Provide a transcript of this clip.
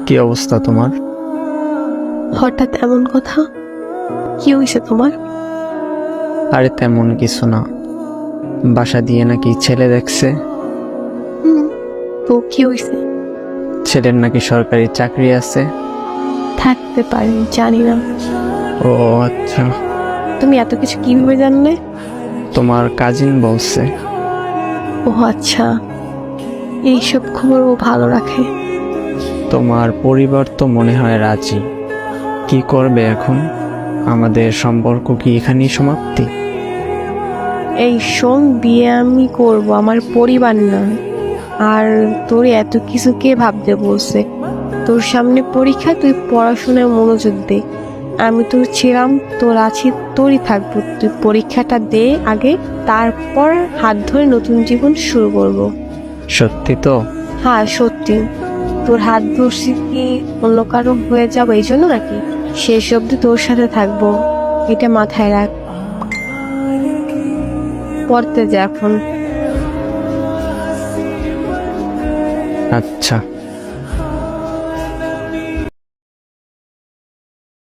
কি অবস্থা তোমার? হঠাৎ এমন কথা? কি হয়েছে তোমার? আরে তেমন কিছু না, বাসা দিয়ে নাকি ছেলে দেখছে। হুম, তো কি হয়েছে? ছেলের নাকি সরকারি চাকরি আছে। থাকতে পারে, জানি না। ও আচ্ছা, তুমি এত কিছু কিভাবে জানলে? তোমার কাজিন বলছে। ও আচ্ছা, এইসব খবর ও ভালো রাখে। তোমার পরিবার তো মনে হয় রাজি। কি করবে এখন? আমাদের সম্পর্ক কি এখানেই সমাপ্তি? এই শোন, বিয়ে আমি করব, আমার পরিবার না। আর তোর এত কিছু কে ভাবতে বলছে? তোর সামনে পরীক্ষা, তুই পড়াশোনায় মনোযোগ দে। আমি তোর ছিলাম, তোর আছি, তোরই থাকবো। তুই পরীক্ষাটা দে আগে, তারপর হাত ধরে নতুন জীবন শুরু করব। সত্যি তো? হ্যাঁ সত্যি। তোর হাত ধরছি কি অন্য কারো হয়ে যাবো এই জন্য নাকি? শেষ অব্দি তোর সাথে থাকবো, এটা মাথায় রাখ। পড়তে যা এখন। আচ্ছা।